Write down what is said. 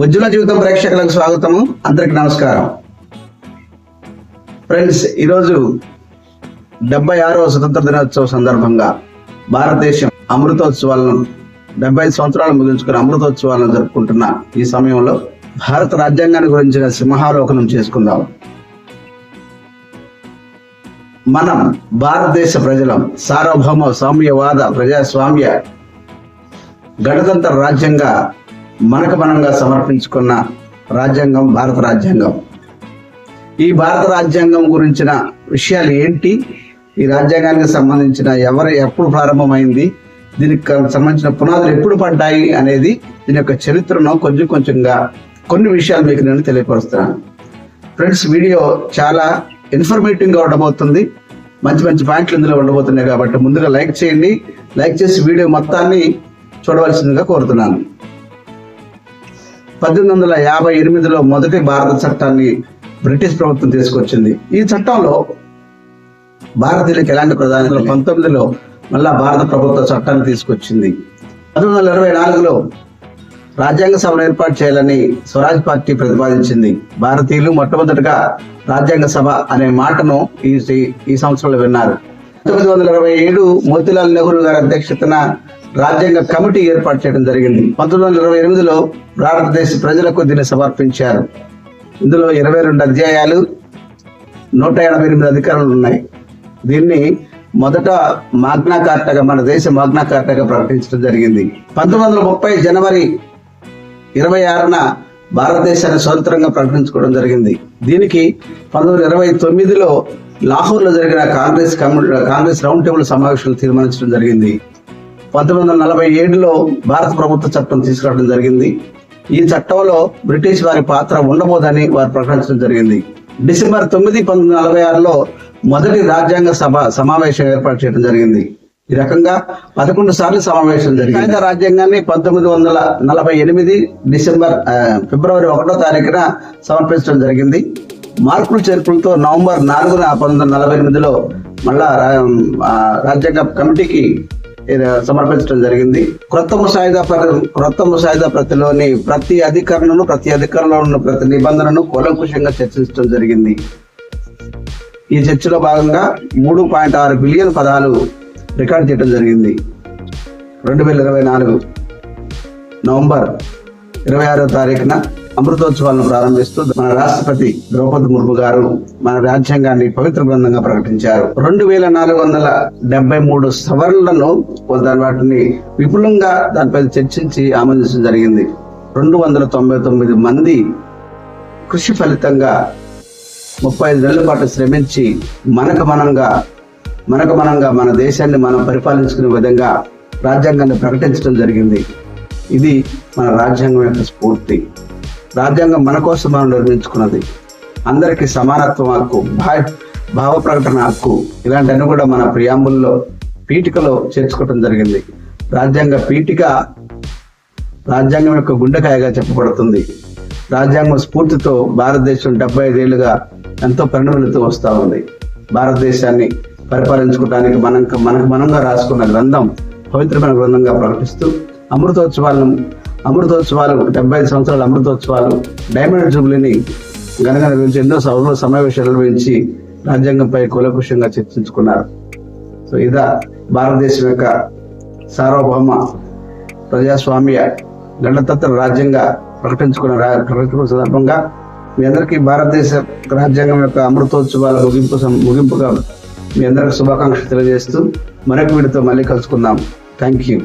ఉజ్వల జీవితం ప్రేక్షకులకు స్వాగతము. అందరికి నమస్కారం. ఫ్రెండ్స్, ఈరోజు 76వ స్వతంత్ర దినోత్సవ సందర్భంగా భారతదేశం అమృతోత్సవాలను 75 సంవత్సరాలు ముగించుకుని అమృతోత్సవాలను జరుపుకుంటున్న ఈ సమయంలో భారత రాజ్యాంగాన్ని గురించిన సింహావలోకనం చేసుకుందాం. మనం భారతదేశ ప్రజలం సార్వభౌమ సామ్యవాద ప్రజాస్వామ్య గణతంత్ర రాజ్యంగా మనంగా సమర్పించుకున్న రాజ్యాంగం భారత రాజ్యాంగం. ఈ భారత రాజ్యాంగం గురించిన విషయాలు ఏంటి, ఈ రాజ్యాంగానికి సంబంధించిన ఎప్పుడు ప్రారంభమైంది, దీనికి సంబంధించిన పునాదులు ఎప్పుడు పడ్డాయి అనేది దీని యొక్క చరిత్రను కొంచెంగా కొన్ని విషయాలు మీకు నేను తెలియపరుస్తున్నాను. ఫ్రెండ్స్, వీడియో చాలా ఇన్ఫర్మేటివ్ గా ఉండబోతుంది. మంచి పాయింట్లు ఇందులో ఉండబోతున్నాయి కాబట్టి ముందుగా లైక్ చేయండి. లైక్ చేసి వీడియో మొత్తాన్ని చూడవలసిందిగా కోరుతున్నాను. 1858లో మొదటి భారత చట్టాన్ని బ్రిటిష్ ప్రభుత్వం తీసుకొచ్చింది. ఈ చట్టంలో భారతీయులకు ఎలాంటి ప్రాధాన్యత 19లో మళ్ళా భారత ప్రభుత్వ చట్టాన్ని తీసుకొచ్చింది. 1924లో రాజ్యాంగ సభను ఏర్పాటు చేయాలని స్వరాజ్ పార్టీ ప్రతిపాదించింది. భారతీయులు మొట్టమొదటిగా రాజ్యాంగ సభ అనే మాటను ఈ సంవత్సరంలో విన్నారు. 1927 మోతీలాల్ నెహ్రూ గారి అధ్యక్షతన రాజ్యాంగ కమిటీ ఏర్పాటు చేయడం జరిగింది. 1928లో భారతదేశ ప్రజలకు దీన్ని సమర్పించారు. ఇందులో 22 అధ్యాయాలు, 188 అధికారాలు ఉన్నాయి. దీన్ని మొదట మాగ్నా కార్టాగా, మన దేశ మాగ్నా కార్టాగా ప్రకటించడం జరిగింది. 1930 జనవరి 26న భారతదేశాన్ని స్వతంత్రంగా ప్రకటించుకోవడం జరిగింది. దీనికి 1929లో లాహోర్లో జరిగిన కాంగ్రెస్ రౌండ్ టేబుల్ సమావేశాలు తీర్మానించడం జరిగింది. 1947లో భారత ప్రభుత్వ చట్టం తీసుకురావడం జరిగింది. ఈ చట్టంలో బ్రిటిష్ వారి పాత్ర ఉండబోదని వారు ప్రకటించడం జరిగింది. డిసెంబర్ 9, 1946లో మొదటి రాజ్యాంగ సమావేశం ఏర్పాటు చేయడం జరిగింది. ఈ రకంగా 11 సార్లు సమావేశం జరిగింది. రాజ్యాంగాన్ని 1948 ఫిబ్రవరి 1వ తారీఖున సమర్పించడం జరిగింది. మార్పులు చేర్పులతో నవంబర్ 4న 1948లో మళ్ళా రాజ్యాంగ కమిటీకి సమర్పించడం జరిగింది. క్రొత్త ముసాయిదా ప్రతిలోని ప్రతి అధికరణలో ఉన్న ప్రతి నిబంధనను కూలంకుషంగా చర్చించడం జరిగింది. ఈ చర్చలో భాగంగా 3.6 బిలియన్ పదాలు రికార్డు చేయడం జరిగింది. 2024 నవంబర్ 26వ తారీఖున అమృతోత్సవాలను ప్రారంభిస్తూ మన రాష్ట్రపతి ద్రౌపది ముర్ము గారు మన రాజ్యాంగాన్ని పవిత్ర గ్రంథంగా ప్రకటించారు. 2473 సవరణలను వాటిని విపులంగా దానిపై చర్చించి ఆమోదించడం జరిగింది. 299 మంది కృషి ఫలితంగా 35 నెలల పాటు శ్రమించి మనకు మనంగా మన దేశాన్ని మనం పరిపాలించుకునే విధంగా రాజ్యాంగాన్ని ప్రకటించడం జరిగింది. ఇది మన రాజ్యాంగం యొక్క స్ఫూర్తి. రాజ్యాంగం మన కోసం మనం నిర్మించుకున్నది. అందరికీ సమానత్వం హక్కు, భావ ప్రకటన హక్కు, ఇలాంటివన్నీ కూడా మన ప్రియాంబుల్లో పీఠికలో చేర్చుకోవడం జరిగింది. రాజ్యాంగ పీఠిక రాజ్యాంగం యొక్క గుండెకాయగా చెప్పబడుతుంది. రాజ్యాంగం స్ఫూర్తితో భారతదేశం 75 ఏళ్లుగా ఎంతో పరిణమిస్తూ వస్తూ ఉంది. భారతదేశాన్ని పరిపాలించుకోవడానికి మనంగా రాసుకున్న గ్రంథం పవిత్రమైన గ్రంథంగా ప్రకటిస్తూ అమృతోత్సవాలు 75 సంవత్సరాల అమృతోత్సవాలు, డైమండ్ జూబ్లీని ఘనంగా నిర్వహించి ఎన్నో సమావేశాలు నిర్వహించి రాజ్యాంగంపై కూలంకుషంగా చర్చించుకున్నారు. సో ఇదా భారతదేశం యొక్క సార్వభౌమ ప్రజాస్వామ్య గణతంత్ర రాజ్యంగా ప్రకటించుకున్న సందర్భంగా మీ అందరికీ భారతదేశ రాజ్యాంగం యొక్క అమృతోత్సవాల ముగింపుగా మీ అందరికి శుభాకాంక్షలు తెలియజేస్తూ మరొక వీడియోతో మళ్ళీ కలుసుకుందాం. Thank you.